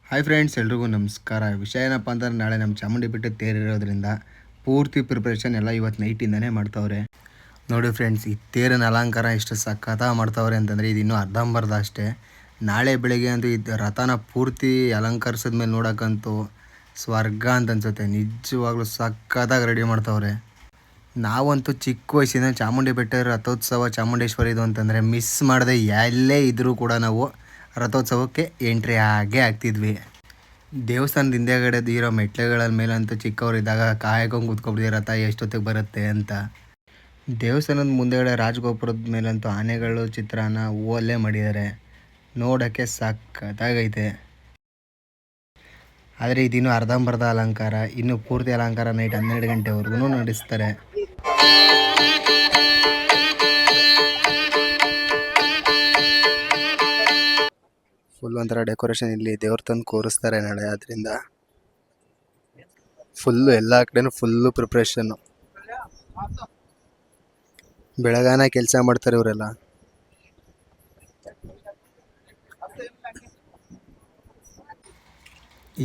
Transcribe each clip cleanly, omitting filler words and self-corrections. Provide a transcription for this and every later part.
Hi friends, ಎಲ್ರಿಗೂ ನಮಸ್ಕಾರ. ವಿಷಯ ಏನಪ್ಪ ಅಂತಂದ್ರೆ ನಾಳೆ ನಮ್ಮ ಚಾಮುಂಡಿ ಬೆಟ್ಟ ತೇರಿರೋದ್ರಿಂದ ಪೂರ್ತಿ ಪ್ರಿಪ್ರೇಷನ್ ಎಲ್ಲ ಇವತ್ತು ನೈಟಿಂದನೇ ಮಾಡ್ತವ್ರೆ. ನೋಡಿ ಫ್ರೆಂಡ್ಸ್, ಈ ತೇರಿನ ಅಲಂಕಾರ ಎಷ್ಟು ಸಖತ್ತಾಗಿ ಮಾಡ್ತವ್ರೆ ಅಂತಂದರೆ ಇದು ಇನ್ನೂ ಅರ್ಧಂಬರ್ಧ ಅಷ್ಟೇ. ನಾಳೆ ಬೆಳಿಗ್ಗೆ ಅಂತೂ ಇದು ರಥನ ಪೂರ್ತಿ ಅಲಂಕರಿಸಿದ ಮೇಲೆ ನೋಡೋಕ್ಕಂತೂ ಸ್ವರ್ಗ ಅಂತ ಅನ್ಸುತ್ತೆ. ನಿಜವಾಗ್ಲೂ ಸಖತ್ತಾಗಿ ರೆಡಿ ಮಾಡ್ತವ್ರೆ. ನಾವಂತೂ ಚಿಕ್ಕ ವಯಸ್ಸಿನ ಚಾಮುಂಡಿ ಬೆಟ್ಟ ರಥೋತ್ಸವ ಚಾಮುಂಡೇಶ್ವರಿದು ಅಂತಂದರೆ ಮಿಸ್ ಮಾಡದೆ ಎಲ್ಲೇ ಇದ್ದರೂ ಕೂಡ ನಾವು ರಥೋತ್ಸವಕ್ಕೆ ಎಂಟ್ರಿ ಆಗೇ ಆಗ್ತಿದ್ವಿ. ದೇವಸ್ಥಾನದ ಹಿಂದೆಗಡೆ ಇರೋ ಮೆಟ್ಲುಗಳ ಮೇಲಂತೂ ಚಿಕ್ಕವರಿದ್ದಾಗ ಕಾಯ್ಕೊಂಡು ಕೂತ್ಕೊಬಿಡ್ತೀವಿ ರಥ ಎಷ್ಟೊತ್ತಿಗೆ ಬರುತ್ತೆ ಅಂತ. ದೇವಸ್ಥಾನದ ಮುಂದೆಗಡೆ ರಾಜಗೋಪುರದ ಮೇಲಂತೂ ಆನೆಗಳು ಚಿತ್ರಾನ ಹೂವಲ್ಲೇ ಮಾಡಿದ್ದಾರೆ. ನೋಡೋಕ್ಕೆ ಸಖತ್ತಾಗೈತೆ. ಆದರೆ ಇದಿನ್ನೂ ಅರ್ಧಂಬರ್ಧ ಅಲಂಕಾರ. ಇನ್ನು ಪೂರ್ತಿ ಅಲಂಕಾರ ನೈಟ್ 12 ಗಂಟೆವರೆಗೂ ನಡೆಸ್ತಾರೆ. ಫುಲ್ ಒಂಥರ ಡೆಕೋರೇಷನ್ ಇಲ್ಲಿ ದೇವ್ರ ತಂದು ಕೂರಿಸ್ತಾರೆ ನಾಳೆ. ಅದರಿಂದ ಫುಲ್ಲು ಎಲ್ಲ ಕಡೆನೂ ಫುಲ್ಲು ಪ್ರಿಪ್ರೇಷನ್ನು. ಬೆಳಗಾನ ಕೆಲಸ ಮಾಡ್ತಾರೆ ಇವರೆಲ್ಲ.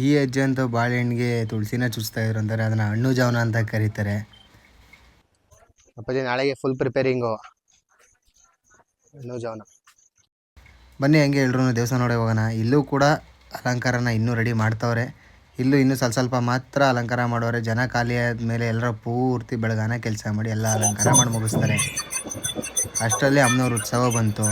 ಈ ಅಜ್ಜಿ ಅಂತೂ ಬಾಳೆಹಣ್ಣಿಗೆ ತುಳಸಿನ ಚುಚ್ತಾ ಇದ್ರು ಅಂತಾರೆ. ಅದನ್ನು ಹಣ್ಣು ಜಾವನ ಅಂತ ಕರೀತಾರೆ. ಅಪ್ಪಾಜಿ ನಾಳೆಗೆ ಫುಲ್ ಪ್ರಿಪೇರಿಂಗು ಹಣ್ಣು ಜಾವನ. ಬನ್ನಿ ಹಂಗೆ ಎಲ್ರೂ ದೇವಸ್ಥಾನ ನೋಡಿ ಹೋಗೋಣ. ಇಲ್ಲೂ ಕೂಡ ಅಲಂಕಾರನ ಇನ್ನೂ ರೆಡಿ ಮಾಡ್ತವ್ರೆ. ಇನ್ನೂ ಸ್ವಲ್ಪ ಮಾತ್ರ ಅಲಂಕಾರ ಮಾಡೋರೆ. ಜನ ಖಾಲಿ ಆದಮೇಲೆ ಎಲ್ಲರೂ ಪೂರ್ತಿ ಬೆಳಗಾನ ಕೆಲಸ ಮಾಡಿ ಎಲ್ಲ ಅಲಂಕಾರ ಮಾಡಿ ಮುಗಿಸ್ತಾರೆ. ಅಷ್ಟರಲ್ಲಿ ಅಮ್ಮನವ್ರ ಉತ್ಸವ ಬಂತು.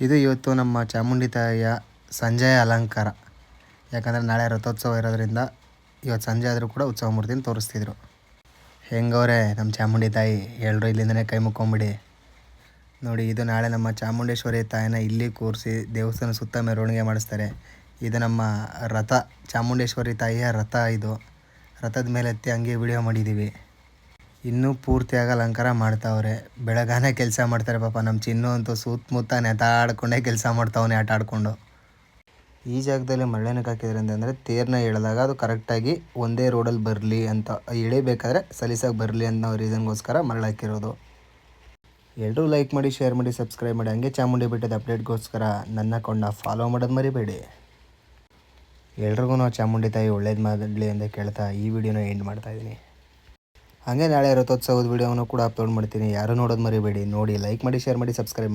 ಇದು ಇವತ್ತು ನಮ್ಮ ಚಾಮುಂಡಿ ತಾಯಿಯ ಸಂಜೆಯ ಅಲಂಕಾರ. ಯಾಕಂದರೆ ನಾಳೆ ರಥೋತ್ಸವ ಇರೋದ್ರಿಂದ ಇವತ್ತು ಸಂಜೆ ಆದರೂ ಕೂಡ ಉತ್ಸವ ಮೂರ್ತಿನ ತೋರಿಸ್ತಿದ್ರು. ಹೆಂಗವ್ರೆ ನಮ್ಮ ಚಾಮುಂಡಿ ತಾಯಿ, ಎಲ್ಲರೂ ಇಲ್ಲಿಂದನೇ ಕೈ ಮುಕ್ಕೊಂಬಿಡಿ. ನೋಡಿ, ಇದು ನಾಳೆ ನಮ್ಮ ಚಾಮುಂಡೇಶ್ವರಿ ತಾಯಿನ ಇಲ್ಲಿ ಕೂರಿಸಿ ದೇವಸ್ಥಾನ ಸುತ್ತ ಮೆರವಣಿಗೆ ಮಾಡಿಸ್ತಾರೆ. ಇದು ನಮ್ಮ ರಥ, ಚಾಮುಂಡೇಶ್ವರಿ ತಾಯಿಯ ರಥ. ಇದು ರಥದ ಮೇಲೆ ಎತ್ತಿ ಹಂಗೆ ವಿಡಿಯೋ ಮಾಡಿದ್ದೀವಿ. ಇನ್ನೂ ಪೂರ್ತಿಯಾಗಿ ಅಲಂಕಾರ ಮಾಡ್ತಾವ್ರೆ. ಬೆಳಗಾನೆ ಕೆಲಸ ಮಾಡ್ತಾರೆ ಪಾಪ. ನಮ್ಮ ಚಿನ್ನು ಅಂತೂ ಸುತ್ತಮುತ್ತ ನೆತಾಡ್ಕೊಂಡೇ ಕೆಲಸ ಮಾಡ್ತಾವನೆ ಆಟ ಆಡಿಕೊಂಡು. ಈ ಜಾಗದಲ್ಲಿ ಮರಳೇನಕ್ಕೆ ಹಾಕಿದ್ರೆ ಅಂತಂದರೆ ತೇರನ್ನ ಎಳೆದಾಗ ಅದು ಕರೆಕ್ಟಾಗಿ ಒಂದೇ ರೋಡಲ್ಲಿ ಬರಲಿ ಅಂತ, ಎಳಿಬೇಕಾದ್ರೆ ಸಲೀಸಾಗಿ ಬರಲಿ ಅಂತ ನಾವು ರೀಸನ್ಗೋಸ್ಕರ ಮರಳು ಹಾಕಿರೋದು. ಎಲ್ಲರೂ ಲೈಕ್ ಮಾಡಿ, ಶೇರ್ ಮಾಡಿ, ಸಬ್ಸ್ಕ್ರೈಬ್ ಮಾಡಿ. ಹಂಗೆ ಚಾಮುಂಡಿ ಬೆಟ್ಟದ ಅಪ್ಡೇಟ್ಗೋಸ್ಕರ ನನ್ನ ಅಕೌಂಟ್ನ ಫಾಲೋ ಮಾಡೋದು ಮರಿಬೇಡಿ. ಎಲ್ರಿಗೂ ನಾವು ಚಾಮುಂಡಿ ತಾಯಿ ಒಳ್ಳೇದು ಮಾಡಲಿ ಅಂತ ಕೇಳ್ತಾ ಈ ವಿಡಿಯೋನ ಎಂಡ್ ಮಾಡ್ತಾಯಿದ್ದೀನಿ. ಹಾಗೆ ನಾಳೆ ರಥೋತ್ಸವದ ವಿಡಿಯೋನು ಕೂಡ ಅಪ್ಲೋಡ್ ಮಾಡ್ತೀನಿ. ಯಾರು ನೋಡೋದು ಮರಿಬೇಡಿ. ನೋಡಿ, ಲೈಕ್ ಮಾಡಿ, ಶೇರ್ ಮಾಡಿ, ಸಬ್ಸ್ಕ್ರೈಬ್ ಮಾಡಿ.